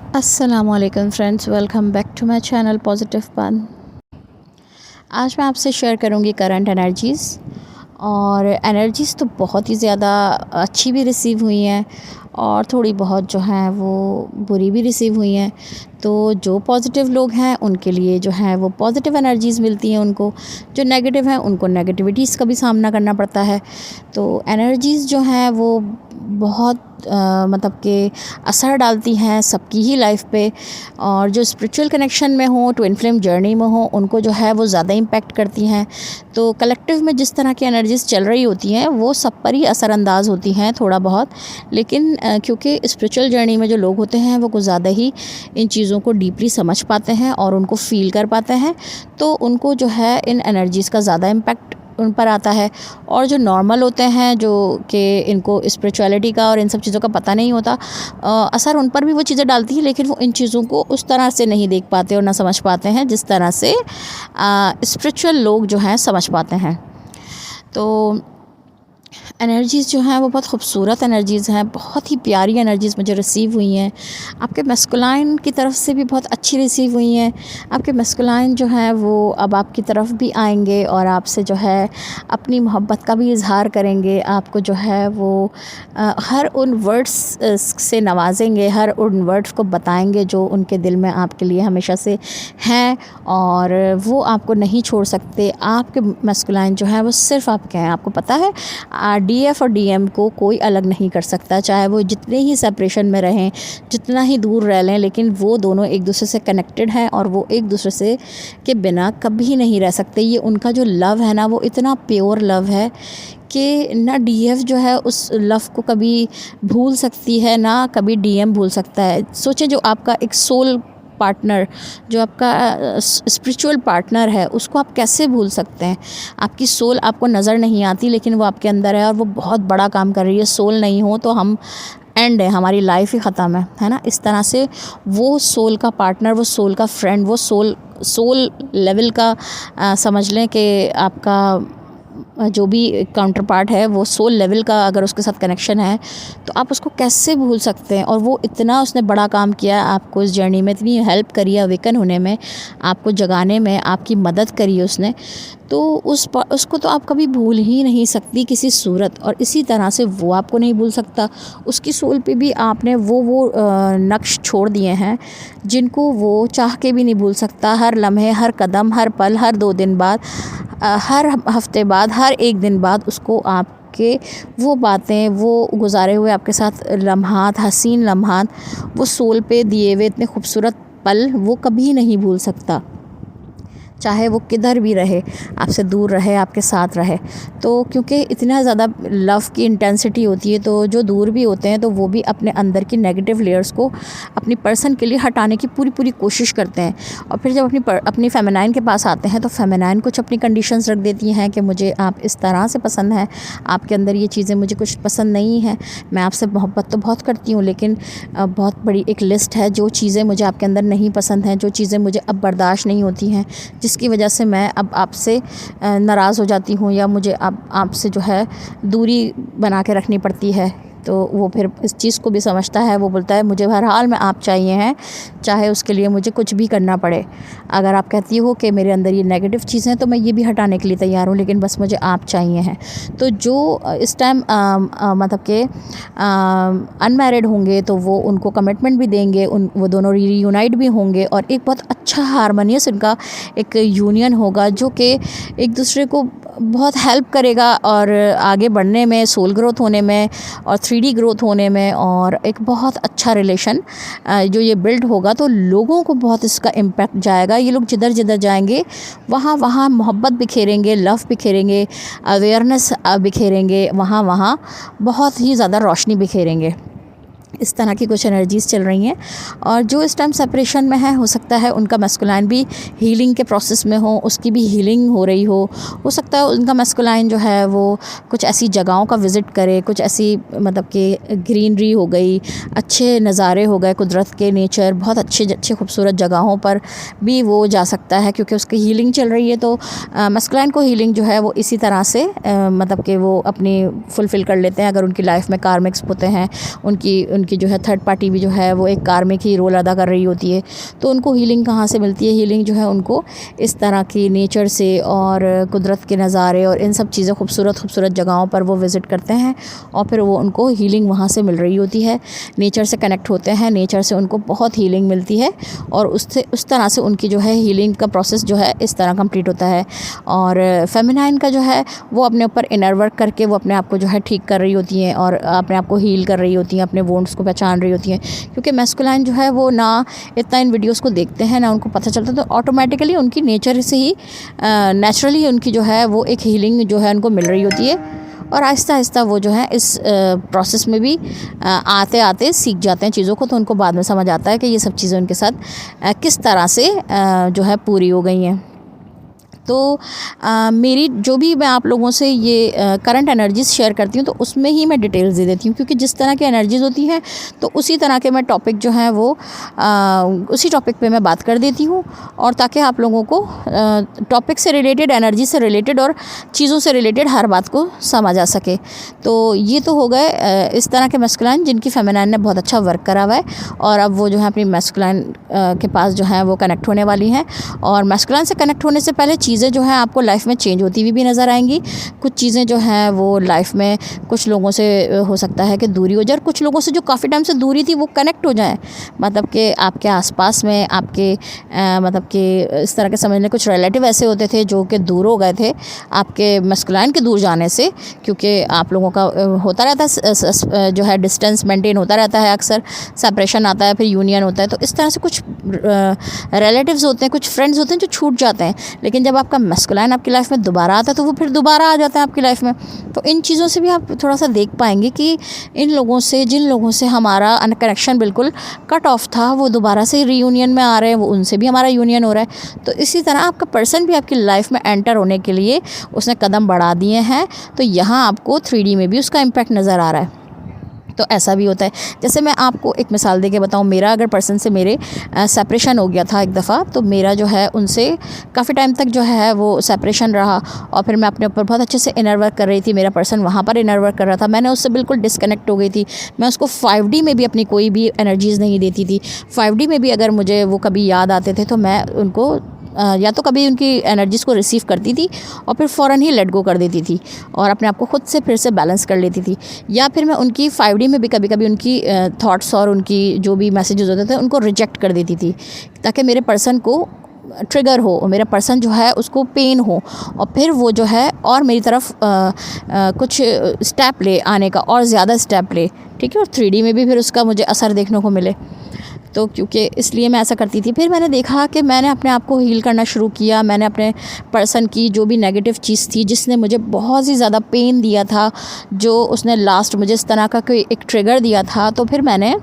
अस्सलामुअलैकुम friends, welcome back to my channel positive पन। आज मैं आपसे शेयर करूंगी करंट एनर्जीज़। और एनर्जीज़ तो बहुत ही ज़्यादा अच्छी भी रिसीव हुई हैं और थोड़ी बहुत जो हैं वो बुरी भी रिसीव हुई हैं। तो जो पॉजिटिव लोग हैं उनके लिए जो है वो पॉजिटिव एनर्जीज़ मिलती हैं उनको, जो नेगेटिव हैं उनको नेगेटिविटीज़ का भी सामना करना पड़ता है। तो एनर्जीज़ जो हैं वो बहुत मतलब कि असर डालती हैं सबकी ही लाइफ पे। और जो स्पिरिचुअल कनेक्शन में हो, ट्विन फ्लेम जर्नी में हो, उनको जो है वो ज़्यादा इम्पैक्ट करती हैं। तो कलेक्टिव में जिस तरह की एनर्जीज़ चल रही होती हैं वो सब पर ही असरअंदाज होती हैं थोड़ा बहुत, लेकिन क्योंकि स्पिरिचुअल जर्नी में जो लोग होते हैं वो कुछ ज़्यादा ही इन चीज़ों को डीपली समझ पाते हैं और उनको फ़ील कर पाते हैं, तो उनको जो है इन एनर्जीज़ का ज़्यादा इम्पैक्ट उन पर आता है। और जो नॉर्मल होते हैं, जो कि इनको स्पिरिचुअलिटी का और इन सब चीज़ों का पता नहीं होता, असर उन पर भी वो चीज़ें डालती हैं, लेकिन वो इन चीज़ों को उस तरह से नहीं देख पाते और ना समझ पाते हैं जिस तरह से स्पिरिचुअल लोग जो हैं समझ पाते हैं। तो एनर्जीज़ जो हैं वो बहुत खूबसूरत एनर्जीज़ हैं, बहुत ही प्यारी एनर्जीज़ मुझे रिसीव हुई हैं। आपके मैस्कुलाइन की तरफ से भी बहुत अच्छी रिसीव हुई हैं। आपके मैस्कुलाइन जो हैं वो अब आपकी तरफ भी आएंगे और आपसे जो है अपनी मोहब्बत का भी इज़हार करेंगे। आपको जो है वो हर उन वर्ड्स से नवाजेंगे, हर उन वर्ड्स को बताएंगे जो उनके दिल में आपके लिए हमेशा से हैं, और वो आपको नहीं छोड़ सकते। आपके मैस्कुलाइन जो है वो सिर्फ़ आपके हैं। आपको पता है डीएफ और डीएम को कोई अलग नहीं कर सकता, चाहे वो जितने ही सेपरेशन में रहें, जितना ही दूर रह लें, लेकिन वो दोनों एक दूसरे से कनेक्टेड हैं और वो एक दूसरे से के बिना कभी नहीं रह सकते। ये उनका जो लव है ना, वो इतना प्योर लव है कि ना डीएफ जो है उस लव को कभी भूल सकती है, ना कभी डीएम भूल सकता है। सोचें, जो आपका एक सोल पार्टनर, जो आपका स्पिरिचुअल पार्टनर है, उसको आप कैसे भूल सकते हैं। आपकी सोल आपको नज़र नहीं आती, लेकिन वो आपके अंदर है और वो बहुत बड़ा काम कर रही है। सोल नहीं हो तो हम एंड है, हमारी लाइफ ही ख़त्म है ना। इस तरह से वो सोल का पार्टनर, वो सोल का फ्रेंड, वो सोल लेवल का समझ लें कि आपका जो भी काउंटर पार्ट है वो सोल लेवल का अगर उसके साथ कनेक्शन है तो आप उसको कैसे भूल सकते हैं। और वो इतना उसने बड़ा काम किया, आपको इस जर्नी में इतनी हेल्प करी है, अवेकन होने में, आपको जगाने में आपकी मदद करी उसने, तो उसको तो आप कभी भूल ही नहीं सकती किसी सूरत। और इसी तरह से वो आपको नहीं भूल सकता। उसकी सोल पे भी आपने वो नक्श छोड़ दिए हैं जिनको वो चाह के भी नहीं भूल सकता। हर लम्हे, हर कदम, हर पल, हर 2 दिन बाद, हर हफ्ते बाद, हर 1 दिन बाद उसको आपके वो बातें, वो गुज़ारे हुए आपके साथ लम्हात, हसीन लम्हात, वो सोल पे दिए हुए इतने खूबसूरत पल वो कभी नहीं भूल सकता, चाहे वो किधर भी रहे, आपसे दूर रहे, आपके साथ रहे। तो क्योंकि इतना ज़्यादा लव की इंटेंसिटी होती है, तो जो दूर भी होते हैं तो वो भी अपने अंदर की नेगेटिव लेयर्स को अपनी पर्सन के लिए हटाने की पूरी कोशिश करते हैं। और फिर जब अपनी फेमिनाइन के पास आते हैं तो फेमिनाइन कुछ अपनी कंडीशंस रख देती हैं कि मुझे आप इस तरह से पसंद हैं, आपके अंदर ये चीज़ें मुझे कुछ पसंद नहीं हैं। मैं आपसे मोहब्बत तो बहुत करती हूँ, लेकिन बहुत बड़ी एक लिस्ट है जो चीज़ें मुझे आपके अंदर नहीं पसंद हैं, जो चीज़ें मुझे अब बर्दाश्त नहीं होती हैं, जिसकी वजह से मैं अब आपसे नाराज़ हो जाती हूँ, या मुझे अब आपसे जो है दूरी बना के रखनी पड़ती है। तो वो फिर इस चीज़ को भी समझता है। वो बोलता है मुझे हर हाल में आप चाहिए हैं, चाहे उसके लिए मुझे कुछ भी करना पड़े। अगर आप कहती हो कि मेरे अंदर ये नेगेटिव चीज़ें हैं तो मैं ये भी हटाने के लिए तैयार हूँ, लेकिन बस मुझे आप चाहिए हैं। तो जो इस टाइम मतलब कि अनमैरिड होंगे तो वो उनको कमिटमेंट भी देंगे, वो दोनों रीयूनाइट भी होंगे और एक बहुत अच्छा हारमोनियस इनका एक यूनियन होगा जो कि एक दूसरे को बहुत हेल्प करेगा और आगे बढ़ने में, सोल ग्रोथ होने में और 3D ग्रोथ होने में। और एक बहुत अच्छा रिलेशन जो ये बिल्ड होगा तो लोगों को बहुत इसका इम्पैक्ट जाएगा। ये लोग जिधर जिधर जाएंगे वहाँ मोहब्बत बिखेरेंगे, लव बिखेरेंगे, अवेयरनेस बिखेरेंगे, वहाँ बहुत ही ज़्यादा रोशनी बिखेरेंगे। इस तरह की कुछ एनर्जीज़ चल रही हैं। और जो इस टाइम सेपरेशन में है, हो सकता है उनका मैस्कुलाइन भी हीलिंग के प्रोसेस में हो, उसकी भी हीलिंग हो रही हो सकता है उनका मैस्कुलाइन जो है वो कुछ ऐसी जगहों का विज़िट करे, कुछ ऐसी मतलब कि ग्रीनरी हो गई, अच्छे नज़ारे हो गए, कुदरत के, नेचर, बहुत अच्छे खूबसूरत जगहों पर भी वो जा सकता है, क्योंकि उसकी हीलिंग चल रही है। तो मैस्कुलाइन को हीलिंग जो है वो इसी तरह से मतलब कि वो अपनी फुलफ़िल कर लेते हैं। अगर उनकी लाइफ में कार्मिक्स होते हैं, उनकी उनकी जो है थर्ड पार्टी भी जो है वो एक कार्मिक ही रोल अदा कर रही होती है। तो उनको हीलिंग कहाँ से मिलती है? हीलिंग जो है उनको इस तरह की नेचर से और कुदरत के नज़ारे और इन सब चीज़ें खूबसूरत जगहों पर वो विज़िट करते हैं और फिर वो उनको हीलिंग वहाँ से मिल रही होती है। नेचर से कनेक्ट होते हैं, नेचर से उनको बहुत हीलिंग मिलती है और उससे उस तरह से उनकी जो है हीलिंग का प्रोसेस जो है इस तरह कंप्लीट होता है। और फेमिनाइन का जो है वो अपने ऊपर इनर वर्क करके वो अपने आप को जो है ठीक कर रही होती हैं और अपने आप को हील कर रही होती हैं, अपने वोंड्स को पहचान रही होती हैं। क्योंकि मैस्कुलाइन जो है वो ना इतना इन वीडियोस को देखते हैं ना उनको पता चलता, तो ऑटोमेटिकली उनकी नेचर से ही नेचुरली उनकी जो है वो एक हीलिंग जो है उनको मिल रही होती है और आहिस्ता आहिस्ता वो जो है इस प्रोसेस में भी आते आते सीख जाते हैं चीज़ों को। तो उनको बाद में समझ आता है कि ये सब चीज़ें उनके साथ किस तरह से जो है पूरी हो गई हैं। तो मेरी जो भी मैं आप लोगों से ये करंट एनर्जीज़ शेयर करती हूँ तो उसमें ही मैं डिटेल्स दे देती हूँ, क्योंकि जिस तरह की एनर्जीज़ होती हैं तो उसी तरह के मैं टॉपिक जो हैं वो उसी टॉपिक पे मैं बात कर देती हूँ, और ताकि आप लोगों को टॉपिक से रिलेटेड, एनर्जी से रिलेटेड और चीज़ों से रिलेटेड हर बात को समझ आ सके। तो ये तो हो गए इस तरह के मैस्कुलाइन जिनकी फेमिनाइन ने बहुत अच्छा वर्क करा हुआ है और अब वो जो है अपनी मैस्कुलाइन के पास जो है वो कनेक्ट होने वाली हैं। और मैस्कुलाइन से कनेक्ट होने से पहले चीज़ें जो है आपको लाइफ में चेंज होती हुई भी नज़र आएंगी। कुछ चीज़ें जो हैं वो लाइफ में कुछ लोगों से हो सकता है कि दूरी हो जाए, और कुछ लोगों से जो काफ़ी टाइम से दूरी थी वो कनेक्ट हो जाए, मतलब कि आपके आसपास में आपके मतलब कि इस तरह के समझ लें कुछ रिलेटिव ऐसे होते थे जो कि दूर हो गए थे आपके मैस्कुलाइन के दूर जाने से, क्योंकि आप लोगों का होता रहता है जो है डिस्टेंस मेंटेन होता रहता है, अक्सर सेपरेशन आता है फिर यूनियन होता है। तो इस तरह से कुछ रिलेटिव्स होते हैं, कुछ फ्रेंड्स होते हैं जो छूट जाते हैं, लेकिन जब आपका मैस्कुलाइन आपकी लाइफ में दोबारा आता है तो वो फिर दोबारा आ जाता है आपकी लाइफ में। तो इन चीज़ों से भी आप थोड़ा सा देख पाएंगे कि इन लोगों से, जिन लोगों से हमारा कनेक्शन बिल्कुल कट ऑफ था, वो दोबारा से रीयूनियन में आ रहे हैं, वो उनसे भी हमारा यूनियन हो रहा है। तो इसी तरह आपका पर्सन भी आपकी लाइफ में एंटर होने के लिए उसने कदम बढ़ा दिए हैं। तो यहाँ आपको 3D में भी उसका इम्पैक्ट नज़र आ रहा है। तो ऐसा भी होता है। जैसे मैं आपको एक मिसाल दे के बताऊँ, मेरा अगर पर्सन से मेरे सेपरेशन हो गया था एक दफ़ा, तो मेरा जो है उनसे काफ़ी टाइम तक जो है वो सेपरेशन रहा और फिर मैं अपने ऊपर बहुत अच्छे से इनर वर्क कर रही थी, मेरा पर्सन वहाँ पर इनर वर्क कर रहा था, मैंने उससे बिल्कुल डिस्कनेक्ट हो गई थी। मैं उसको 5D में भी अपनी कोई भी एनर्जीज़ नहीं देती थी। 5D में भी अगर मुझे वो कभी याद आते थे तो मैं उनको या तो कभी उनकी एनर्जीज़ को रिसीव करती थी और फिर फ़ौरन ही लेट गो कर देती थी और अपने आप को खुद से फिर से बैलेंस कर लेती थी, या फिर मैं उनकी 5D में भी कभी कभी उनकी थॉट्स और उनकी जो भी मैसेजेस होते थे उनको रिजेक्ट कर देती थी, ताकि मेरे पर्सन को ट्रिगर हो, मेरा पर्सन जो है उसको पेन हो और फिर वो जो है और मेरी तरफ कुछ स्टेप ले आने का, और ज़्यादा स्टेप ले, ठीक है, और 3D में भी फिर उसका मुझे असर देखने को मिले। तो क्योंकि इसलिए मैं ऐसा करती थी। फिर मैंने देखा कि मैंने अपने आप को हील करना शुरू किया। मैंने अपने पर्सन की जो भी नेगेटिव चीज़ थी, जिसने मुझे बहुत ही ज़्यादा पेन दिया था, जो उसने लास्ट मुझे इस तरह का कोई एक ट्रिगर दिया था, तो फिर मैंने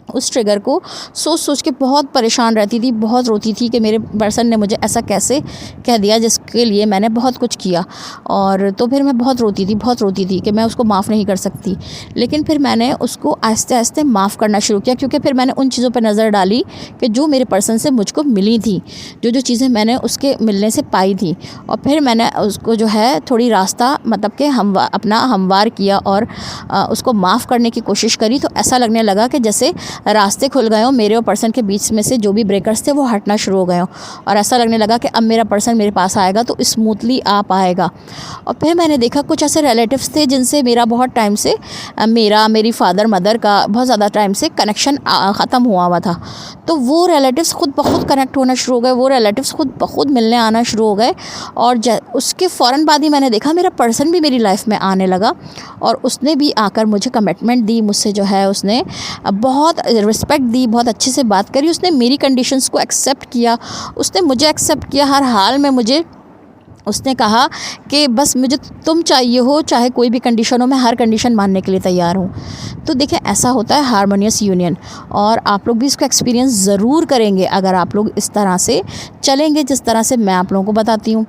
उस ट्रिगर को सोच सोच के बहुत परेशान रहती थी, बहुत रोती थी कि मेरे पर्सन ने मुझे ऐसा कैसे कह दिया जिसके लिए मैंने बहुत कुछ किया। और तो फिर मैं बहुत रोती थी कि मैं उसको माफ़ नहीं कर सकती। लेकिन फिर मैंने उसको आहिस्ते आहिस्ते माफ़ करना शुरू किया, क्योंकि फिर मैंने उन चीज़ों पर नज़र डाली कि जो मेरे पर्सन से मुझको मिली थी, जो चीज़ें मैंने उसके मिलने से पाई थी, और फिर मैंने उसको जो है थोड़ी रास्ता मतलब कि अपना हमवार किया और उसको माफ़ करने की कोशिश करी। तो ऐसा लगने लगा कि जैसे रास्ते खुल गए हों मेरे और पर्सन के बीच में से, जो भी ब्रेकर्स थे वो हटना शुरू हो गए हों, और ऐसा लगने लगा कि अब मेरा पर्सन मेरे पास आएगा तो स्मूथली आ पाएगा। और फिर मैंने देखा कुछ ऐसे रिलेटिव्स थे जिनसे मेरा बहुत टाइम से मेरी फादर मदर का बहुत ज़्यादा टाइम से कनेक्शन ख़त्म हुआ था। तो वो रिलेटिव्स खुद ब खुद कनेक्ट होना शुरू हो गए, वो रिलेटिव्स खुद ब खुद मिलने आना शुरू हो गए, और उसके फ़ौरन बाद ही मैंने देखा मेरा पर्सन भी मेरी लाइफ में आने लगा, और उसने भी आकर मुझे कमिटमेंट दी, मुझसे जो है उसने बहुत रिस्पेक्ट दी, बहुत अच्छे से बात करी, उसने मेरी कंडीशंस को एक्सेप्ट किया, उसने मुझे एक्सेप्ट किया हर हाल में। मुझे उसने कहा कि बस मुझे तुम चाहिए हो, चाहे कोई भी कंडीशन हो, मैं हर कंडीशन मानने के लिए तैयार हूँ। तो देखिए ऐसा होता है हारमोनियस यूनियन, और आप लोग भी इसको एक्सपीरियंस ज़रूर करेंगे अगर आप लोग इस तरह से चलेंगे जिस तरह से मैं आप लोगों को बताती हूँ।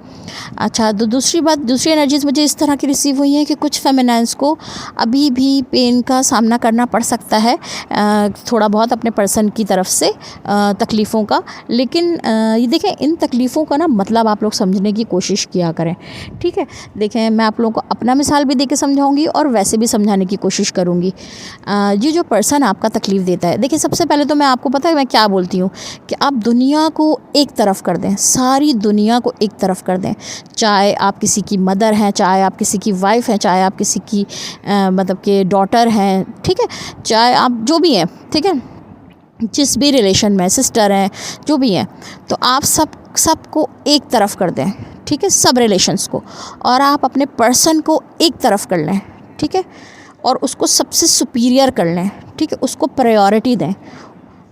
अच्छा, तो दूसरी एनर्जीज़ मुझे इस तरह की रिसीव हुई हैं कि कुछ फेमिनाइन्स को अभी भी पेन का सामना करना पड़ सकता है, थोड़ा बहुत अपने पर्सन की तरफ से तकलीफ़ों का। लेकिन ये देखें, इन तकलीफ़ों का ना मतलब आप लोग समझने की कोशिश कोशिश किया करें, ठीक है। देखें, मैं आप लोगों को अपना मिसाल भी दे के समझाऊँगी और वैसे भी समझाने की कोशिश करूँगी। ये जो पर्सन आपका तकलीफ़ देता है, देखिए सबसे पहले तो मैं आपको पता है मैं क्या बोलती हूँ कि आप दुनिया को एक तरफ कर दें, सारी दुनिया को एक तरफ कर दें। चाहे आप किसी की मदर हैं, चाहे आप किसी की वाइफ हैं, चाहे आप किसी की मतलब कि डॉटर हैं, ठीक है, चाहे आप जो भी हैं, ठीक है, जिस भी रिलेशन में, सिस्टर हैं, जो भी हैं, तो आप सबको एक तरफ कर दें, ठीक है, सब रिलेशंस को, और आप अपने पर्सन को एक तरफ कर लें, ठीक है, और उसको सबसे सुपीरियर कर लें, ठीक है, उसको प्रायोरिटी दें।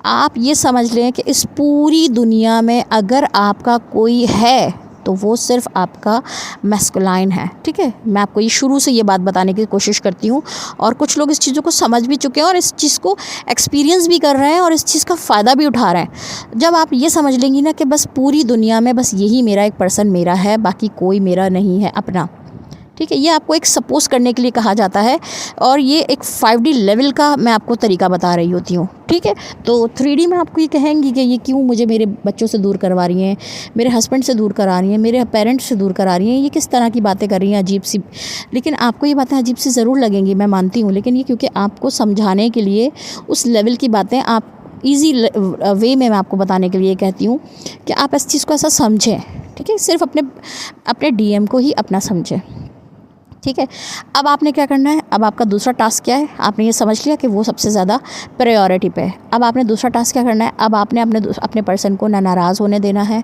आप ये समझ लें कि इस पूरी दुनिया में अगर आपका कोई है तो वो सिर्फ़ आपका मैस्कुलाइन है, ठीक है। मैं आपको ये शुरू से ये बात बताने की कोशिश करती हूँ, और कुछ लोग इस चीज़ों को समझ भी चुके हैं और इस चीज़ को एक्सपीरियंस भी कर रहे हैं और इस चीज़ का फ़ायदा भी उठा रहे हैं। जब आप ये समझ लेंगी ना कि बस पूरी दुनिया में बस यही मेरा एक पर्सन मेरा है, बाकी कोई मेरा नहीं है अपना, ठीक है, ये आपको एक सपोज़ करने के लिए कहा जाता है, और ये एक 5D लेवल का मैं आपको तरीका बता रही होती हूँ, ठीक है। तो 3D में आपको ये कहेंगी कि ये क्यों मुझे मेरे बच्चों से दूर करवा रही हैं, मेरे हस्बैंड से दूर करा रही हैं, मेरे पेरेंट्स से दूर करा रही हैं, ये किस तरह की बातें कर रही हैं अजीब सी। लेकिन आपको ये बातें अजीब सी ज़रूर लगेंगी, मैं मानती हूँ, लेकिन ये क्योंकि आपको समझाने के लिए उस लेवल की बातें आप ईज़ी वे में मैं आपको बताने के लिए कहती हूँ कि आप इस चीज़ को ऐसा समझें, ठीक है, सिर्फ अपने DM को ही अपना समझें, ठीक है। अब आपने क्या करना है, अब आपका दूसरा टास्क क्या है, आपने ये समझ लिया कि वो सबसे ज़्यादा प्रायोरिटी पे है। अब आपने दूसरा टास्क क्या करना है, अब आपने अपने पर्सन को ना नाराज़ होने देना है,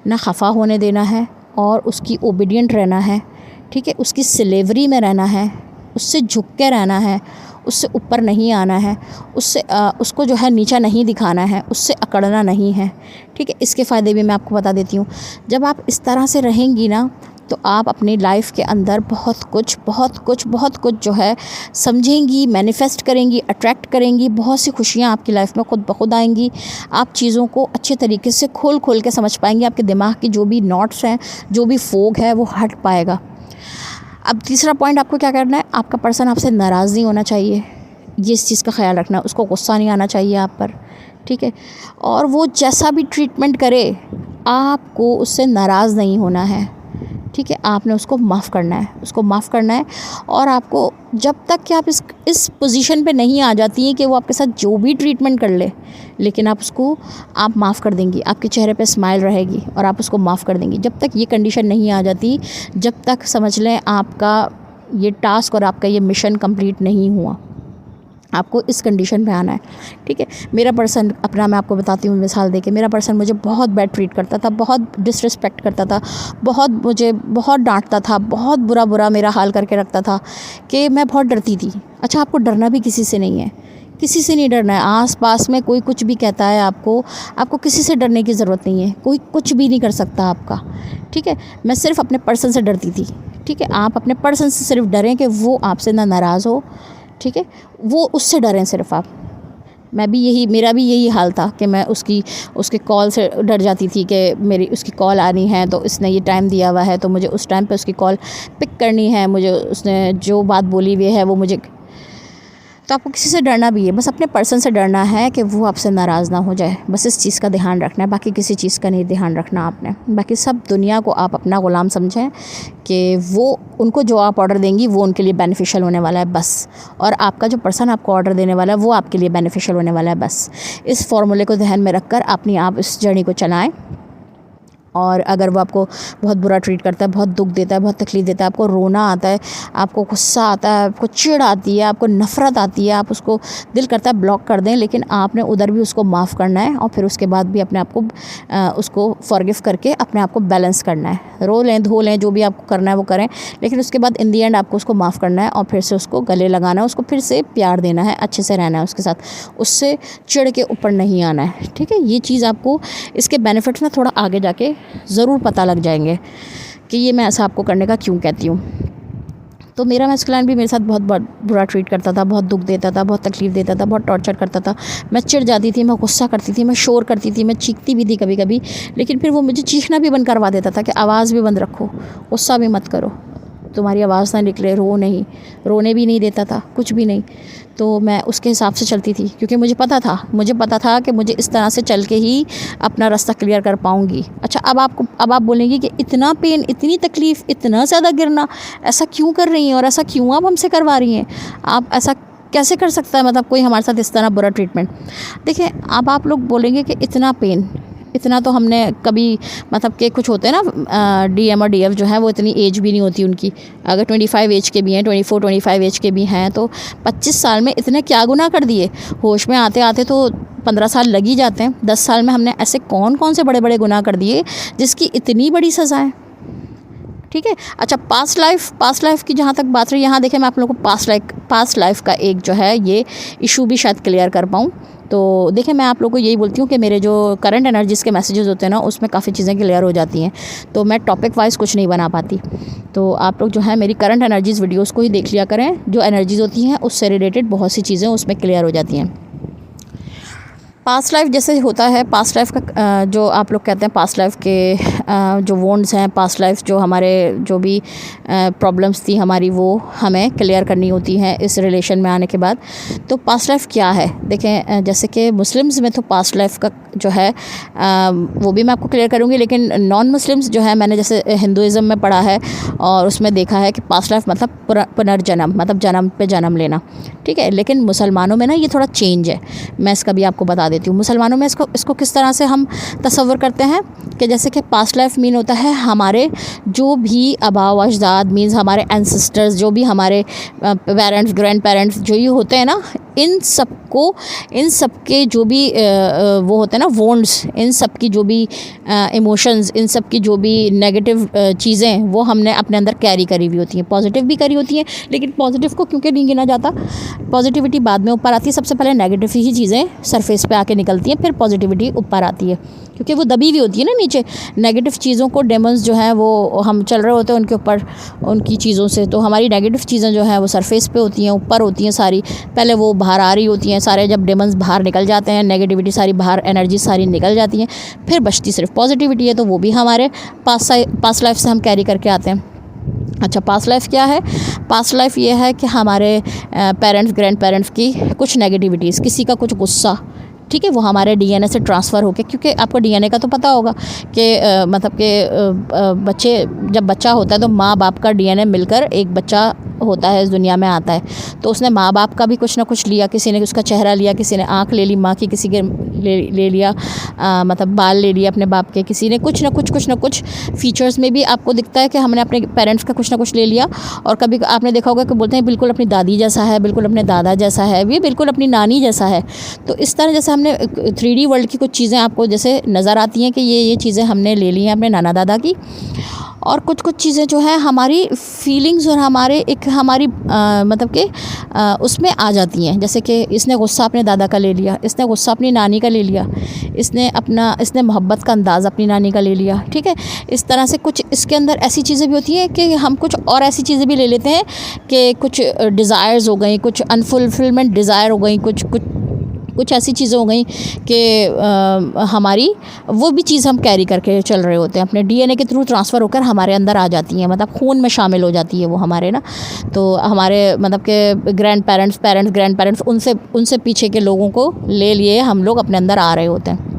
ना खफा होने देना है, और उसकी ओबीडियंट रहना है, ठीक है, उसकी स्लेवरी में रहना है, उससे झुक के रहना है, उससे ऊपर नहीं आना है, उसको जो है नीचा नहीं दिखाना है, उससे अकड़ना नहीं है, ठीक है। इसके फ़ायदे भी मैं आपको बता देती हूँ। जब आप इस तरह से रहेंगी ना, तो आप अपनी लाइफ के अंदर बहुत कुछ जो है समझेंगी, मैनिफेस्ट करेंगी, अट्रैक्ट करेंगी। बहुत सी खुशियाँ आपकी लाइफ में खुद ब खुद आएंगी। आप चीज़ों को अच्छे तरीके से खोल के समझ पाएंगी। आपके दिमाग की जो भी नॉट्स हैं, जो भी फोग है, वो हट पाएगा। अब तीसरा पॉइंट आपको क्या करना है, आपका पर्सन आपसे नाराज़ नहीं होना चाहिए, ये इस चीज़ का ख्याल रखना। उसको गुस्सा नहीं आना चाहिए आप पर, ठीक है। और वो जैसा भी ट्रीटमेंट करे, आपको उससे नाराज़ नहीं होना है, ठीक है। आपने उसको माफ़ करना है, और आपको जब तक कि आप इस पोजीशन पे नहीं आ जाती हैं कि वो आपके साथ जो भी ट्रीटमेंट कर ले, लेकिन आप माफ़ कर देंगी, आपके चेहरे पे स्माइल रहेगी और आप उसको माफ़ कर देंगी। जब तक ये कंडीशन नहीं आ जाती, जब तक समझ लें आपका ये टास्क और आपका ये मिशन कंप्लीट नहीं हुआ। आपको इस कंडीशन पे आना है, ठीक है। मेरा पर्सन अपना मैं आपको बताती हूँ मिसाल देके। मेरा पर्सन मुझे बहुत बैड ट्रीट करता था, बहुत डिसरिस्पेक्ट करता था, मुझे बहुत डांटता था, बहुत बुरा मेरा हाल करके रखता था कि मैं बहुत डरती थी। अच्छा, आपको डरना भी किसी से नहीं है, किसी से नहीं डरना है। आस पास में कोई कुछ भी कहता है आपको किसी से डरने की ज़रूरत नहीं है। कोई कुछ भी नहीं कर सकता आपका, ठीक है। मैं सिर्फ अपने पर्सन से डरती थी, ठीक है। आप अपने पर्सन से सिर्फ डरें कि वो आपसे ना नाराज़ हो, ठीक है, वो उससे डरें सिर्फ आप। मेरा भी यही हाल था कि मैं उसके कॉल से डर जाती थी कि उसकी कॉल आनी है, तो इसने ये टाइम दिया हुआ है, तो मुझे उस टाइम पे उसकी कॉल पिक करनी है, मुझे उसने जो बात बोली हुई है वो मुझे। तो आपको किसी से डरना भी है, बस अपने पर्सन से डरना है कि वो आपसे नाराज़ ना हो जाए। बस इस चीज़ का ध्यान रखना है, बाकी किसी चीज़ का नहीं ध्यान रखना आपने। बाकी सब दुनिया को आप अपना ग़ुलाम समझें कि वो उनको जो आप ऑर्डर देंगी वो उनके लिए बेनिफिशियल होने वाला है बस। और आपका जो पर्सन आपको ऑर्डर देने वाला है वो आपके लिए बेनिफिशियल होने वाला है बस। इस फॉर्मूले को ध्यान में रखकर आप इस जर्नी को चलाएँ। और अगर वो आपको बहुत बुरा ट्रीट करता है, बहुत दुख देता है, बहुत तकलीफ़ देता है, आपको रोना आता है, आपको गुस्सा आता है, आपको चिढ़ आती है, आपको नफ़रत आती है, आप उसको दिल करता है ब्लॉक कर दें, लेकिन आपने उधर भी उसको माफ़ करना है और फिर उसके बाद भी अपने आप को उसको फॉरगिव करके अपने आप को बैलेंस करना है। रो लें, धो लें, जो भी आपको करना है वो करें, लेकिन उसके बाद इन दी एंड आपको उसको माफ़ करना है और फिर से उसको गले लगाना है, उसको फिर से प्यार देना है, अच्छे से रहना है उसके साथ, उससे चिढ़ के ऊपर नहीं आना है, ठीक है। ये चीज़ आपको इसके बेनिफिट्स ना थोड़ा आगे जाके ज़रूर पता लग जाएंगे कि ये मैं ऐसा आपको करने का क्यों कहती हूँ। तो मेरा मैस्कुलाइन भी मेरे साथ बहुत बुरा ट्रीट करता था, बहुत दुख देता था, बहुत तकलीफ़ देता था, बहुत टॉर्चर करता था। मैं चिढ़ जाती थी, मैं गुस्सा करती थी, मैं शोर करती थी, मैं चीखती भी थी कभी कभी, लेकिन फिर वो मुझे चीखना भी बंद करवा देता था कि आवाज़ भी बंद रखो, गुस्सा भी मत करो। तुम्हारी आवाज़ ना निकले, रो नहीं। रोने भी नहीं देता था, कुछ भी नहीं। तो मैं उसके हिसाब से चलती थी, क्योंकि मुझे पता था कि मुझे इस तरह से चल के ही अपना रास्ता क्लियर कर पाऊँगी। अच्छा, अब आप बोलेंगी कि इतना पेन, इतनी तकलीफ़, इतना ज़्यादा गिरना, ऐसा क्यों कर रही हैं और ऐसा क्यों आप हमसे करवा रही हैं? आप ऐसा कैसे कर सकता है, मतलब कोई हमारे साथ इस तरह बुरा ट्रीटमेंट? देखिए, अब आप लोग बोलेंगे कि इतना पेन, इतना तो हमने कभी, मतलब कि कुछ होते हैं ना डीएम और डीएफ जो है, वो इतनी एज भी नहीं होती उनकी। अगर 25 एज के भी हैं, 24-25 एज के भी हैं, तो 25 साल में इतने क्या गुनाह कर दिए? होश में आते आते तो 15 साल लग ही जाते हैं। 10 साल में हमने ऐसे कौन कौन से बड़े बड़े गुनाह कर दिए जिसकी इतनी बड़ी सज़ाएँ? ठीक है। अच्छा, पास्ट लाइफ की जहाँ तक बात रही, यहाँ देखिए मैं आप लोगों को पास्ट लाइफ का एक जो है ये इशू भी शायद क्लियर कर पाऊँ। तो देखिए, मैं आप लोगों को यही बोलती हूँ कि मेरे जो करंट एनर्जीज़ के मैसेजेस होते हैं ना, उसमें काफ़ी चीज़ें क्लियर हो जाती हैं। तो मैं टॉपिक वाइज कुछ नहीं बना पाती। तो आप लोग जो है मेरी करंट एनर्जीज़ वीडियोज़ को ही देख लिया करें। जो एनर्जीज़ होती हैं उससे रिलेटेड बहुत सी चीज़ें उसमें क्लियर हो जाती हैं। पास्ट लाइफ जैसे होता है, पास्ट लाइफ का जो आप लोग कहते हैं, पास्ट लाइफ के जो वोंड्स हैं, पास्ट लाइफ जो हमारे जो भी प्रॉब्लम्स थी हमारी, वो हमें क्लियर करनी होती हैं इस रिलेशन में आने के बाद। तो पास्ट लाइफ क्या है? देखें, जैसे कि मुस्लिम्स में तो पास्ट लाइफ का जो है वो भी मैं आपको क्लियर करूँगी, लेकिन नॉन मुस्लिम्स जो है, मैंने जैसे हिंदुज़म में पढ़ा है और उसमें देखा है कि पास्ट लाइफ मतलब पुनर्जन्म, मतलब जन्म पे जन्म लेना। ठीक है। लेकिन मुसलमानों में ना ये थोड़ा चेंज है। मैं इसका भी आपको बता देती हूँ। मुसलमानों में इसको किस तरह से हम तसव्वुर करते हैं कि जैसे कि पास्ट लाइफ मीन होता है हमारे जो भी आबा व अजदाद, मीन्स हमारे एंसेस्टर्स, जो भी हमारे पेरेंट्स, ग्रैंड पेरेंट्स जो ये होते हैं ना, इन सबके जो भी वो होते हैं ना वोंड्स, इन सब की जो भी इमोशंस, इन सब की जो भी नेगेटिव चीज़ें, वो हमने अपने अंदर कैरी करी हुई होती हैं। पॉजिटिव भी करी होती हैं, लेकिन पॉजिटिव को क्योंकि नहीं गिना जाता, पॉजिटिविटी बाद में ऊपर आती है। सबसे पहले नेगेटिव ही चीज़ें सरफेस पे आके निकलती हैं, फिर पॉजिटिविटी ऊपर आती है, क्योंकि वो दबी हुई होती है ना नीचे। नेगेटिव चीज़ों को, डेमन्स जो हैं वो हम चल रहे होते हैं उनके ऊपर, उनकी चीज़ों से। तो हमारी नेगेटिव चीज़ें जो हैं वो सरफेस पे होती हैं, ऊपर होती हैं सारी। पहले वो बाहर आ रही होती हैं सारे, जब डेमन्स बाहर निकल जाते हैं, नेगेटिविटी सारी बाहर, एनर्जी सारी निकल जाती हैं, फिर बचती सिर्फ पॉजिटिविटी है। तो वो भी हमारे पास्ट लाइफ से हम कैरी करके आते हैं। अच्छा, पास्ट लाइफ क्या है? पास्ट लाइफ ये है कि हमारे पेरेंट्स, ग्रैंड पेरेंट्स की कुछ नेगेटिविटीज़, किसी का कुछ गुस्सा, ठीक है, वो हमारे डीएनए से ट्रांसफ़र होके, क्योंकि आपको डीएनए का तो पता होगा कि मतलब कि बच्चे, जब बच्चा होता है तो माँ बाप का डीएनए मिलकर एक बच्चा होता है, इस दुनिया में आता है। तो उसने माँ बाप का भी कुछ ना कुछ लिया, किसी ने उसका चेहरा लिया, किसी ने आँख ले ली माँ की, किसी के ले लिया मतलब बाल ले लिए अपने बाप के, किसी ने कुछ ना कुछ फीचर्स में भी आपको दिखता है कि हमने अपने पेरेंट्स का कुछ ना कुछ ले लिया। और कभी आपने देखा होगा कि बोलते हैं बिल्कुल अपनी दादी जैसा है, बिल्कुल अपने दादा जैसा है, ये बिल्कुल अपनी नानी जैसा है। तो इस तरह जैसे हमने 3D वर्ल्ड की कुछ चीज़ें आपको जैसे नज़र आती हैं कि ये चीज़ें हमने ले ली हैं अपने नाना दादा की। और कुछ चीज़ें जो हैं हमारी फीलिंग्स और हमारी मतलब कि उसमें आ जाती हैं। जैसे कि इसने गुस्सा अपने दादा का ले लिया, इसने गुस्सा अपनी नानी का ले लिया, इसने मोहब्बत का अंदाज़ अपनी नानी का ले लिया। ठीक है। इस तरह से कुछ इसके अंदर ऐसी चीज़ें भी होती हैं कि हम कुछ और ऐसी चीज़ें भी ले लेते हैं कि कुछ डिज़ायर्स हो गई, कुछ अनफुलफिलमेंट डिज़ायर हो गई, कुछ ऐसी चीज़ें हो गई कि हमारी वो भी चीज़ हम कैरी करके चल रहे होते हैं, अपने डीएनए के थ्रू ट्रांसफ़र होकर हमारे अंदर आ जाती हैं, मतलब खून में शामिल हो जाती है वो हमारे ना। तो हमारे मतलब के ग्रैंड पेरेंट्स उनसे पीछे के लोगों को ले लिए हम लोग अपने अंदर आ रहे होते हैं।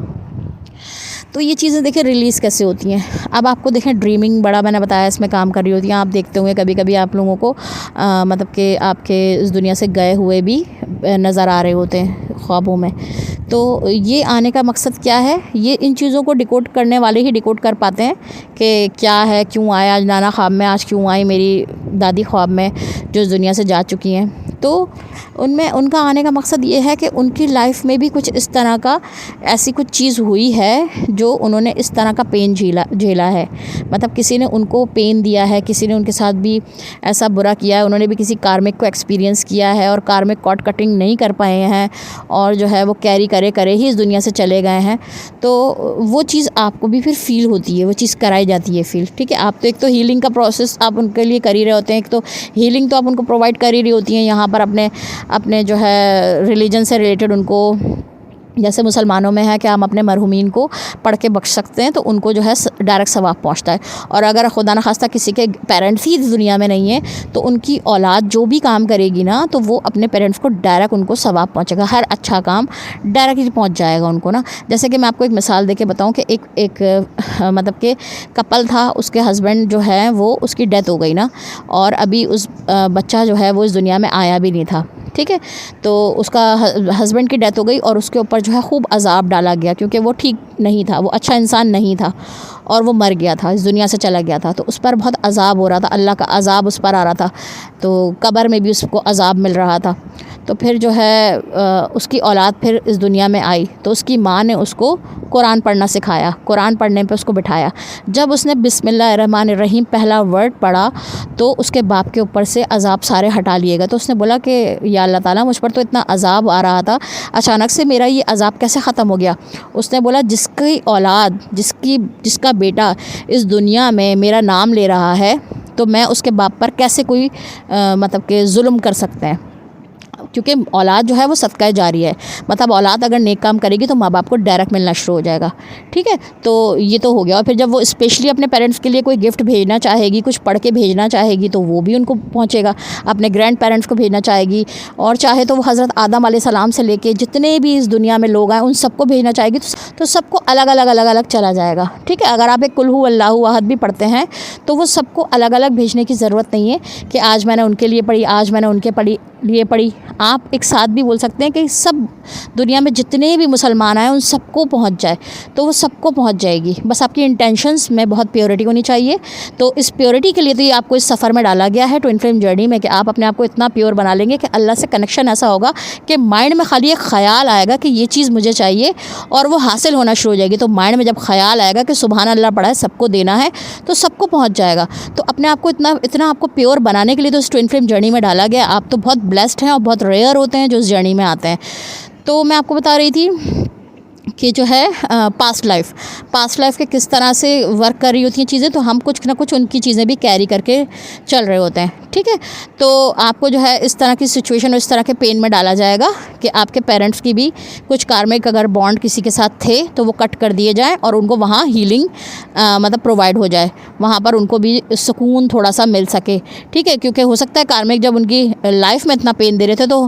तो ये चीज़ें देखिए रिलीज़ कैसे होती हैं। अब आपको देखें, ड्रीमिंग बड़ा मैंने बताया इसमें काम कर रही होती हैं। आप देखते होंगे कभी कभी आप लोगों को मतलब कि आपके इस दुनिया से गए हुए भी नज़र आ रहे होते हैं ख्वाबों में। तो ये आने का मकसद क्या है? ये इन चीज़ों को डिकोड करने वाले ही डिकोड कर पाते हैं कि क्या है, क्यों आया आज नाना ख्वाब में, आज क्यों आई मेरी दादी ख्वाब में जो इस दुनिया से जा चुकी हैं। तो उनमें उनका आने का मकसद ये है कि उनकी लाइफ में भी कुछ इस तरह का ऐसी कुछ चीज़ हुई है जो उन्होंने इस तरह का पेन झेला है। मतलब किसी ने उनको पेन दिया है, किसी ने उनके साथ भी ऐसा बुरा किया है, उन्होंने भी किसी कार्मिक को एक्सपीरियंस किया है और कार्मिक कॉर्ड कटिंग नहीं कर पाए हैं और जो है वो कैरी करे ही इस दुनिया से चले गए हैं। तो वो चीज़ आपको भी फिर फील होती है, वो चीज़ कराई जाती है फील। ठीक है। आप तो एक तो हीलिंग का प्रोसेस आप उनके लिए कर ही रहे होते हैं, एक तो हीलिंग तो आप उनको प्रोवाइड कर ही रही होती हैं यहाँ पर अपने जो है रिलीजन से रिलेटेड उनको जैसे मुसलमानों में है कि हम अपने मरहुमीन को पढ़ के बख्श सकते हैं, तो उनको जो है डायरेक्ट सवाब पहुंचता है। और अगर खुदा न खास्ता किसी के पेरेंट्स ही इस दुनिया में नहीं है, तो उनकी औलाद जो भी काम करेगी ना, तो वो अपने पेरेंट्स को डायरेक्ट उनको सवाब पहुंचेगा, हर अच्छा काम डायरेक्टली पहुंच जाएगा उनको ना। जैसे कि मैं आपको एक मिसाल दे के बताऊँ कि एक मतलब कि कपल था, उसके हस्बैंड जो है वो उसकी डेथ हो गई ना, और अभी उस बच्चा जो है वो इस दुनिया में आया भी नहीं था, ठीक है। तो उसका हस्बैंड की डेथ हो गई और उसके ऊपर जो है खूब अजाब डाला गया, क्योंकि वो ठीक नहीं था, वो अच्छा इंसान नहीं था और वो मर गया था, इस दुनिया से चला गया था। तो उस पर बहुत अजाब हो रहा था, अल्लाह का अजाब उस पर आ रहा था, तो कब्र में भी उसको अजाब मिल रहा था। तो फिर जो है उसकी औलाद फिर इस दुनिया में आई, तो उसकी माँ ने उसको कुरान पढ़ना सिखाया, कुरान पढ़ने पे उसको बिठाया। जब उसने बिस्मिल्लाहिर्रहमानिर्रहीम पहला वर्ड पढ़ा, तो उसके बाप के ऊपर से अजाब सारे हटा लिए गए। तो उसने बोला कि या अल्लाह ताला, मुझ पर तो इतना अजाब आ रहा था, अचानक से मेरा ये अजाब कैसे ख़त्म हो गया। उसने बोला जिसकी औलाद, जिसका बेटा इस दुनिया में मेरा नाम ले रहा है, तो मैं उसके बाप पर कैसे कोई मतलब कि जुल्म कर सकते हैं, क्योंकि औलाद जो है वो सदका जारी है। मतलब औलाद अगर नेक काम करेगी तो माँ बाप को डायरेक्ट मिलना शुरू हो जाएगा, ठीक है। तो ये तो हो गया। और फिर जब वो स्पेशली अपने पेरेंट्स के लिए कोई गिफ्ट भेजना चाहेगी, कुछ पढ़ के भेजना चाहेगी, तो वो भी उनको पहुँचेगा। अपने ग्रैंड पेरेंट्स को भेजना चाहेगी, और चाहे तो वो हज़रत आदम अलैहिस्सलाम से लेके जितने भी इस दुनिया में लोग आए उन सबको भेजना चाहेगी, तो सबको अलग अलग चला जाएगा, ठीक है। अगर आप एक कुल हु अल्लाहु अहद भी पढ़ते हैं, तो वो सबको अलग अलग भेजने की ज़रूरत नहीं है कि आज मैंने उनके लिए पढ़ी, आज मैंने उनके लिए पढ़ी। आप एक साथ भी बोल सकते हैं कि सब दुनिया में जितने भी मुसलमान आए उन सबको पहुंच जाए, तो वो सबको पहुंच जाएगी। बस आपकी इंटेंशंस में बहुत प्योरिटी होनी चाहिए। तो इस प्योरिटी के लिए तो ये आपको इस सफ़र में डाला गया है ट्विन फ्लेम जर्नी में, कि आप अपने आप को इतना प्योर बना लेंगे कि अल्लाह से कनेक्शन ऐसा होगा कि माइंड में खाली एक ख़याल आएगा कि ये चीज़ मुझे चाहिए, और वो हासिल होना शुरू हो जाएगी। तो माइंड में जब ख़याल आएगा कि सुभान अल्लाह पढ़ा है, सबको देना है, तो सबको पहुँच जाएगा। तो अपने आप को इतना आपको प्योर बनाने के लिए तो इस ट्विन फ्लेम जर्नी में डाला गया। आप तो बहुत ब्लेस्ड हैं और बहुत रेयर होते हैं जो इस जर्नी में आते हैं। तो मैं आपको बता रही थी कि जो है पास्ट लाइफ के किस तरह से वर्क कर रही होती हैं चीज़ें, तो हम कुछ ना कुछ उनकी चीज़ें भी कैरी करके चल रहे होते हैं, ठीक है। तो आपको जो है इस तरह की सिचुएशन और इस तरह के पेन में डाला जाएगा कि आपके पेरेंट्स की भी कुछ कार्मिक अगर बॉन्ड किसी के साथ थे तो वो कट कर दिए जाएँ, और उनको वहाँ हीलिंग मतलब प्रोवाइड हो जाए, वहाँ पर उनको भी सुकून थोड़ा सा मिल सके, ठीक है। क्योंकि हो सकता है कार्मिक जब उनकी लाइफ में इतना पेन दे रहे थे, तो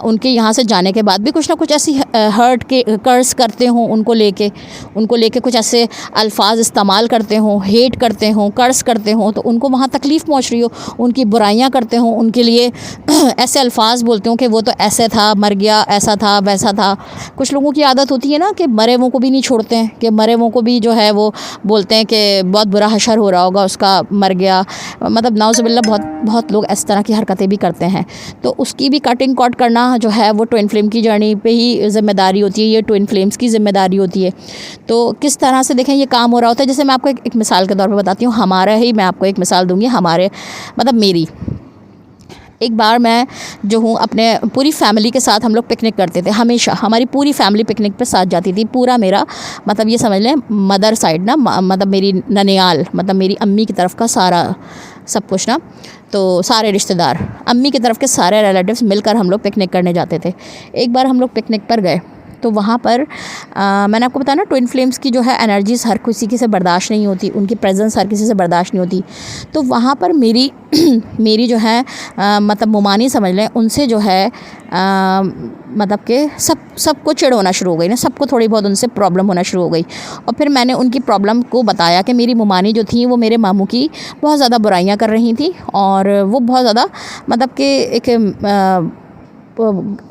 उनके यहाँ से जाने के बाद भी कुछ ना कुछ ऐसी हर्ट के कर्स करते हों, उनको लेके कुछ ऐसे अल्फाज इस्तेमाल करते हों, हेट करते हों, कर्स करते हों, तो उनको वहाँ तकलीफ़ पहुँच रही हो, उनकी बुराइयां करते हों, उनके लिए ऐसे अल्फाज बोलते हों कि वो तो ऐसे था, मर गया, ऐसा था, वैसा था। कुछ लोगों की आदत होती है ना कि मरे हुओं को भी नहीं छोड़ते हैं, कि मरे हुओं को भी जो है वो बोलते हैं कि बहुत बुरा हशर हो रहा होगा उसका, मर गया। मतलब नाउज़ुबिल्लाह बहुत लोग इस तरह की हरकतें भी करते हैं। तो उसकी भी कटिंग कॉट करना जो है वो ट्विन फ्लेम की जर्नी पे ही ज़िम्मेदारी होती है, ये ट्विन फ्लेम्स की ज़िम्मेदारी होती है। तो किस तरह से देखें ये काम हो रहा होता है। जैसे मैं आपको एक मिसाल के तौर पे बताती हूँ, मैं आपको एक मिसाल दूँगी हमारे मतलब मेरी। एक बार मैं जो हूँ अपने पूरी फैमिली के साथ हम लोग पिकनिक करते थे, हमेशा हमारी पूरी फैमिली पिकनिक पे साथ जाती थी। पूरा मेरा मतलब ये समझ लें मदर साइड ना, मतलब मेरी ननियाल, मतलब मेरी अम्मी की तरफ का सारा सब कुछ ना, तो सारे रिश्तेदार, अम्मी की तरफ के सारे रिलेटिव्स मिलकर हम लोग पिकनिक करने जाते थे। एक बार हम लोग पिकनिक पर गए, तो वहाँ पर मैंने आपको बताया ना ट्विन फ्लेम्स की जो है एनर्जीज़ हर किसी की से बर्दाश्त नहीं होती, उनकी प्रेजेंस हर किसी से बर्दाश्त नहीं होती। तो वहाँ पर मेरी जो है मतलब मुमानी समझ लें, उनसे जो है मतलब कि सबको चिढ़ होना शुरू हो गई ना, सबको थोड़ी बहुत उनसे प्रॉब्लम होना शुरू हो गई। और फिर मैंने उनकी प्रॉब्लम को बताया कि मेरी मुमानी जो थी वो मेरे मामू की बहुत ज़्यादा बुराइयां कर रही थी, और वो बहुत ज़्यादा मतलब कि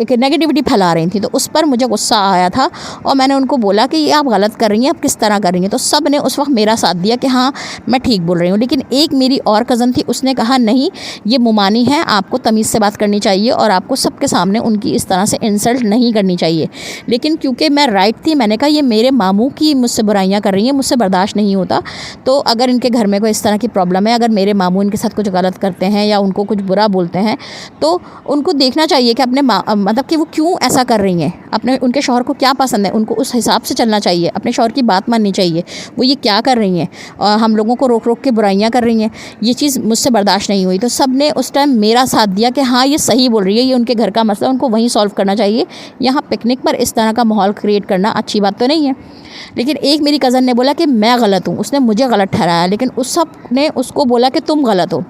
एक नेगेटिविटी फैला रही थी। तो उस पर मुझे गुस्सा आया था, और मैंने उनको बोला कि ये आप गलत कर रही हैं, आप किस तरह कर रही हैं। तो सब ने उस वक्त मेरा साथ दिया कि हाँ मैं ठीक बोल रही हूँ। लेकिन एक मेरी और कज़न थी, उसने कहा नहीं ये मुमानी है, आपको तमीज़ से बात करनी चाहिए, और आपको सबके सामने उनकी इस तरह से इंसल्ट नहीं करनी चाहिए। लेकिन क्योंकि मैं राइट थी, मैंने कहा ये मेरे मामू की मुझसे बुराइयाँ कर रही हैं, मुझसे बर्दाश्त नहीं होता। तो अगर इनके घर में कोई इस तरह की प्रॉब्लम है, अगर मेरे मामू इनके साथ कुछ गलत करते हैं या उनको कुछ बुरा बोलते हैं, तो उनको देखना चाहिए कि अपने मतलब कि वो क्यों ऐसा कर रही हैं, अपने उनके शौहर को क्या पसंद है, उनको उस हिसाब से चलना चाहिए, अपने शौहर की बात माननी चाहिए। वो ये क्या कर रही हैं, हम लोगों को रोक रोक के बुराइयां कर रही हैं, ये चीज़ मुझसे बर्दाश्त नहीं हुई। तो सब ने उस टाइम मेरा साथ दिया कि हाँ ये सही बोल रही है, ये उनके घर का मसला, उनको वहीं सॉल्व करना चाहिए, यहाँ पिकनिक पर इस तरह का माहौल क्रिएट करना अच्छी बात तो नहीं है। लेकिन एक मेरी कज़न ने बोला कि मैं गलत हूँ, उसने मुझे गलत ठहराया, लेकिन उस सब ने उसको बोला कि तुम गलत हो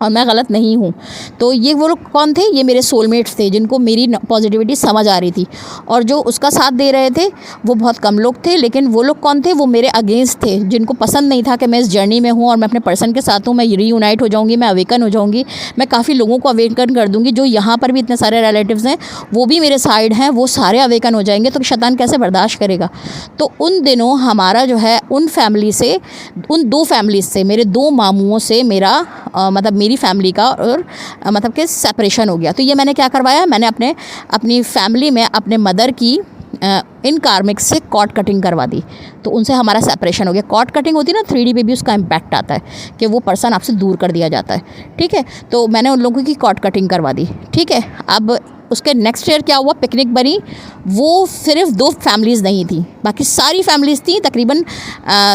और मैं गलत नहीं हूँ। तो ये वो लोग कौन थे, ये मेरे सोलमेट्स थे जिनको मेरी पॉजिटिविटी समझ आ रही थी। और जो उसका साथ दे रहे थे वो बहुत कम लोग थे, लेकिन वो लोग कौन थे, वो मेरे अगेंस्ट थे, जिनको पसंद नहीं था कि मैं इस जर्नी में हूँ और मैं अपने पर्सन के साथ हूँ, मैं रीयूनाइट हो जाऊँगी, मैं अवेकन हो जाऊँगी, मैं काफ़ी लोगों को अवेकन कर दूँगी। जो यहाँ पर भी इतने सारे रिलेटिव्स हैं वो भी मेरे साइड हैं, वो सारे अवेकन हो जाएंगे, तो शैतान कैसे बर्दाश्त करेगा। तो उन दिनों हमारा जो है उन फैमिली से, उन 2 फैमिलीज से, मेरे 2 मामुओं से मेरा मतलब मेरी फैमिली का और मतलब कि सेपरेशन हो गया। तो ये मैंने क्या करवाया, मैंने अपनी फैमिली में अपने मदर की इन कार्मिक से कॉर्ड कटिंग करवा दी। तो उनसे हमारा सेपरेशन हो गया। कॉर्ड कटिंग होती है ना, 3D पे भी उसका इम्पैक्ट आता है कि वो पर्सन आपसे दूर कर दिया जाता है, ठीक है। तो मैंने उन लोगों की कॉर्ड कटिंग करवा दी, ठीक है। अब उसके नेक्स्ट ईयर क्या हुआ, पिकनिक बनी, वो सिर्फ 2 फैमिलीज़ नहीं थी, बाकी सारी फैमिलीज़ थी, तकरीबन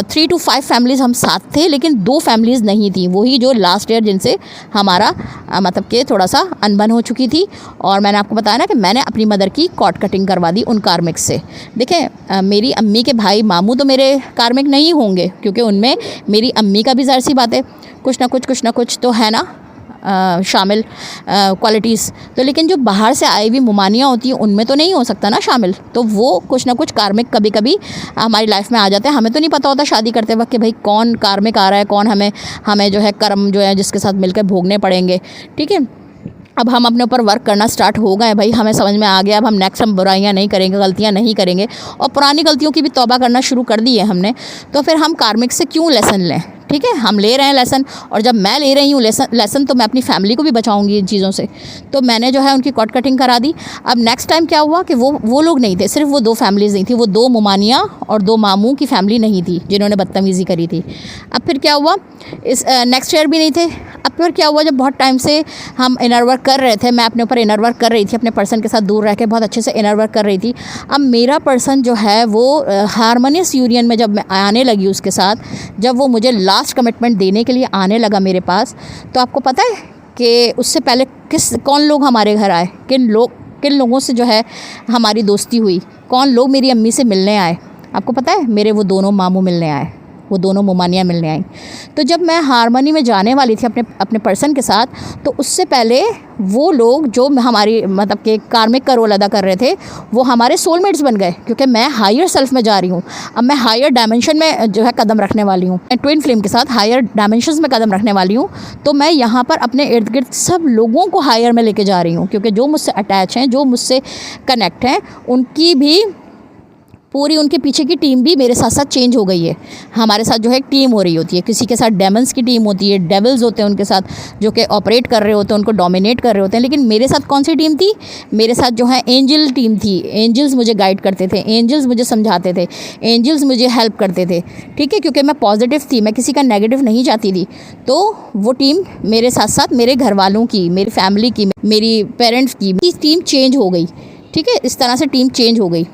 3 to 5 फैमिलीज़ हम साथ थे, लेकिन 2 फैमिलीज़ नहीं थी, वही जो लास्ट ईयर जिनसे हमारा मतलब कि थोड़ा सा अनबन हो चुकी थी। और मैंने आपको बताया ना कि मैंने अपनी मदर की कॉर्ड कटिंग करवा दी उन कार्मिक से। देखें मेरी अम्मी के भाई मामू तो मेरे कार्मिक नहीं होंगे, क्योंकि उनमें मेरी अम्मी का भी ज़ाहिर सी बात है कुछ ना कुछ तो है ना शामिल क्वालिटीज़। तो लेकिन जो बाहर से आई हुई मुमानियाँ होती हैं उनमें तो नहीं हो सकता ना शामिल। तो वो कुछ ना कुछ कार्मिक कभी कभी हमारी लाइफ में आ जाते हैं। हमें तो नहीं पता होता शादी करते वक्त कि भाई कौन कार्मिक आ रहा है, कौन हमें जो है कर्म जो है जिसके साथ मिलकर भोगने पड़ेंगे, ठीक है। अब हम अपने ऊपर वर्क करना स्टार्ट हो गए भाई, हमें समझ में आ गया, अब हम नेक्स्ट हम बुराइयां नहीं करेंगे, गलतियां नहीं करेंगे, और पुरानी गलतियों की भी तौबा करना शुरू कर दी है हमने। तो फिर हम कार्मिक से क्यों लेसन लें, ठीक है। हम ले रहे हैं लेसन, और जब मैं ले रही हूँ लेसन तो मैं अपनी फैमिली को भी बचाऊंगी इन चीज़ों से। तो मैंने जो है उनकी कॉर्ड कटिंग करा दी। अब नेक्स्ट टाइम क्या हुआ कि वो लोग नहीं थे, सिर्फ वो 2 फैमिलीज़ नहीं थी, वो 2 मुमानियाँ और 2 मामू की फैमिली नहीं थी जिन्होंने बदतमीज़ी करी थी। अब फिर क्या हुआ, इस नेक्स्ट ईयर भी नहीं थे। अब फिर क्या हुआ, जब बहुत टाइम से हम इनर वर्क कर रहे थे, मैं अपने ऊपर इनर वर्क कर रही थी, अपने पर्सन के साथ दूर रह के बहुत अच्छे से इनर वर्क कर रही थी। अब मेरा पर्सन जो है वो हारमोनियस यूनियन में जब मैं आने लगी उसके साथ, जब वो मुझे लास्ट कमिटमेंट देने के लिए आने लगा मेरे पास, तो आपको पता है कि उससे पहले कौन लोग हमारे घर आए, किन लोगों से जो है हमारी दोस्ती हुई, कौन लोग मेरी अम्मी से मिलने आए। आपको पता है, मेरे वो दोनों मामू मिलने आए, वो दोनों मुमानियाँ मिलने आई। तो जब मैं हारमोनी में जाने वाली थी अपने पर्सन के साथ, तो उससे पहले वो लोग जो हमारी मतलब कि कार्मिक का रोल अदा कर रहे थे वो हमारे सोलमेट्स बन गए, क्योंकि मैं हायर सेल्फ में जा रही हूँ। अब मैं हायर डायमेंशन में जो है कदम रखने वाली हूँ, मैं ट्विन फ्लेम के साथ हायर डायमेंशंस में कदम रखने वाली हूँ। तो मैं यहाँ पर अपने इर्द गिर्द सब लोगों को हायर में लेके जा रही हूँ, क्योंकि जो मुझसे अटैच हैं, जो मुझसे कनेक्ट हैं, उनकी भी पूरी उनके पीछे की टीम भी मेरे साथ साथ चेंज हो गई है। हमारे साथ जो है एक टीम हो रही होती है, किसी के साथ डेमन्स की टीम होती है, डेविल्स होते हैं उनके साथ जो कि ऑपरेट कर रहे होते हैं, उनको डोमिनेट कर रहे होते हैं। लेकिन मेरे साथ कौन सी टीम थी, मेरे साथ जो है एंजल टीम थी। एंजल्स मुझे गाइड करते थे, एंजल्स मुझे समझाते थे, एंजल्स मुझे हेल्प करते थे, ठीक है, क्योंकि मैं पॉजिटिव थी, मैं किसी का नेगेटिव नहीं चाहती थी। तो वो टीम मेरे साथ साथ मेरे घर वालों की, मेरी फैमिली की, मेरी पेरेंट्स की टीम चेंज हो गई, ठीक है। इस तरह से टीम चेंज हो गई,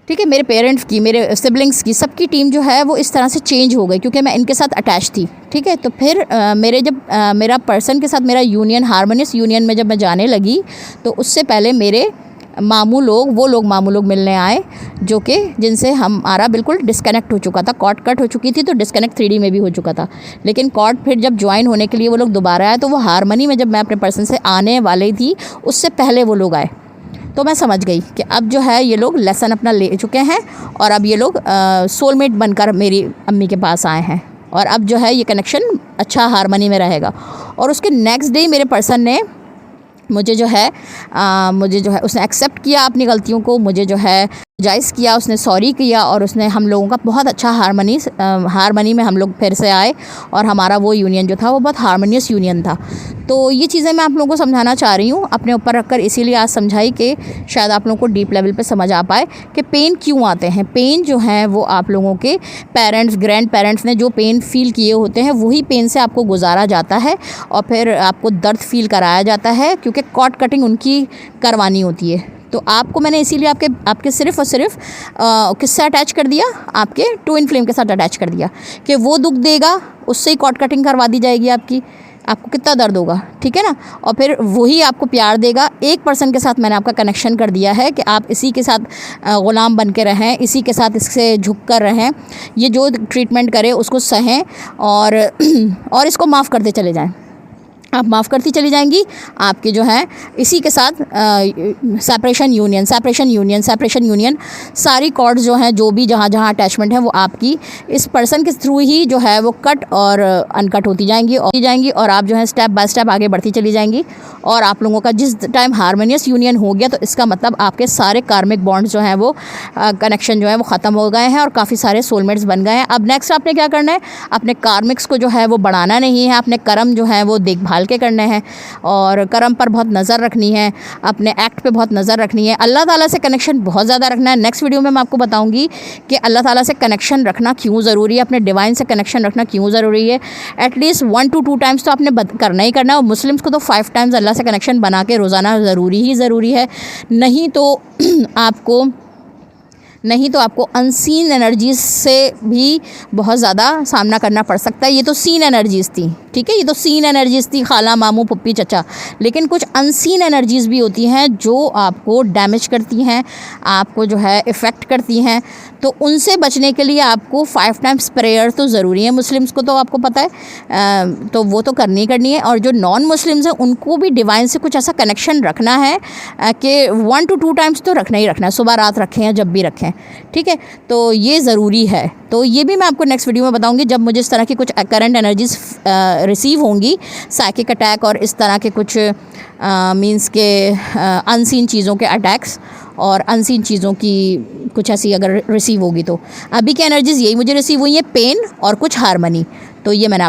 ठीक है। मेरे पेरेंट्स की, मेरे सिबलिंग्स की, सबकी टीम जो है वो इस तरह से चेंज हो गई, क्योंकि मैं इनके साथ अटैच थी, ठीक है। तो फिर मेरा पर्सन के साथ मेरा यूनियन, हारमोनियस यूनियन में जब मैं जाने लगी, तो उससे पहले मेरे मामू लोग मिलने आए, जो कि जिनसे हमारा बिल्कुल डिस्कनेक्ट हो चुका था, कॉर्ड कट हो चुकी थी, तो डिस्कनेक्ट 3D में भी हो चुका था। लेकिन कॉर्ड फिर जब ज्वाइन होने के लिए वो लोग दोबारा आए, तो वो हारमोनी में जब मैं अपने पर्सन से आने वाली थी उससे पहले वो लोग आए। तो मैं समझ गई कि अब जो है ये लोग लेसन अपना ले चुके हैं, और अब ये लोग सोलमेट बनकर मेरी अम्मी के पास आए हैं, और अब जो है ये कनेक्शन अच्छा हारमोनी में रहेगा। और उसके नेक्स्ट डे मेरे पर्सन ने मुझे जो है उसने एक्सेप्ट किया अपनी गलतियों को, मुझे जो है जायज़ किया, उसने सॉरी किया और उसने हम लोगों का बहुत अच्छा हारमनी में हम लोग फिर से आए और हमारा वो यूनियन जो था वो बहुत हारमोनियस यूनियन था। तो ये चीज़ें मैं आप लोगों को समझाना चाह रही हूँ अपने ऊपर रखकर, इसीलिए आज समझाई कि शायद आप लोगों को डीप लेवल पे समझ आ पाए कि पेन क्यों आते हैं। पेन जो है वो आप लोगों के पेरेंट्स, ग्रैंड पेरेंट्स ने जो पेन फ़ील किए होते हैं वही पेन से आपको गुजारा जाता है और फिर आपको दर्द फ़ील कराया जाता है, क्योंकि कॉर्ड कटिंग उनकी करवानी होती है। तो आपको मैंने इसीलिए आपके सिर्फ़ और सिर्फ किससे अटैच कर दिया, आपके ट्विन फ्लेम के साथ अटैच कर दिया कि वो दुख देगा, उससे ही कॉर्ड कटिंग करवा दी जाएगी आपको कितना दर्द होगा, ठीक है ना। और फिर वही आपको प्यार देगा। एक पर्सन के साथ मैंने आपका कनेक्शन कर दिया है कि आप इसी के साथ ग़ुलाम बन के रहें, इसी के साथ इससे झुक कर रहें, ये जो ट्रीटमेंट करे उसको सहें और इसको माफ़ करते चले जाएँ। आप माफ़ करती चली जाएंगी, आपके जो है इसी के साथ सेपरेशन यूनियन सारी कॉर्ड्स जो हैं, जो भी जहाँ जहाँ अटैचमेंट है वो आपकी इस पर्सन के थ्रू ही जो है वो कट और अनकट होती जाएंगी और आप जो है स्टेप बाय स्टेप आगे बढ़ती चली जाएंगी। और आप लोगों का जिस टाइम हारमोनियस यूनियन हो गया तो इसका मतलब आपके सारे कार्मिक बॉन्ड्स जो हैं वो कनेक्शन जो है वो ख़त्म हो गए हैं और काफ़ी सारे सोलमेट्स बन गए हैं। अब नेक्स्ट आपने क्या करना है, अपने कार्मिक्स को जो है वो बढ़ाना नहीं है, अपने कर्म जो है वो देखभाल के करने हैं और कर्म पर बहुत नज़र रखनी है, अपने एक्ट पे बहुत नज़र रखनी है, अल्लाह ताला से कनेक्शन बहुत ज़्यादा रखना है। नेक्स्ट वीडियो में मैं आपको बताऊंगी कि अल्लाह ताला से कनेक्शन रखना क्यों ज़रूरी है, अपने डिवाइन से कनेक्शन रखना क्यों ज़रूरी है। एटलीस्ट 1 to 2 टाइम्स तो आपने करना ही करना है, और मुस्लिम्स को तो 5 टाइम्स अल्लाह से कनेक्शन बना के रोज़ाना ज़रूरी है। नहीं तो आपको अनसीन एनर्जीज़ से भी बहुत ज़्यादा सामना करना पड़ सकता है। ये तो सीन एनर्जीज़ थी, ठीक है, ये तो सीन एनर्जीज़ थी, खाला मामू पुप्पी चचा, लेकिन कुछ अनसीन एनर्जीज़ भी होती हैं जो आपको डैमेज करती हैं, आपको जो है इफ़ेक्ट करती हैं। तो उनसे बचने के लिए आपको 5 टाइम्स प्रेयर तो ज़रूरी है। मुस्लिम्स को तो आपको पता है, तो वो तो करनी है। और जो नॉन मुस्लिम्स हैं उनको भी डिवाइन से कुछ ऐसा कनेक्शन रखना है कि 1 to 2 टाइम्स तो रखना ही रखना है, सुबह रात रखें या जब भी रखें, ठीक है। तो ये ज़रूरी है। तो ये भी मैं आपको नेक्स्ट वीडियो में बताऊंगी जब मुझे इस तरह की कुछ करंट एनर्जीज़ रिसीव होंगी, साइकिक अटैक और इस तरह के कुछ मींस के अनसीन चीज़ों के अटैक्स और अनसीन चीज़ों की कुछ ऐसी अगर रिसीव होगी। तो अभी की एनर्जीज़ यही मुझे रिसीव हुई है, पेन और कुछ हारमनी। तो ये मैंने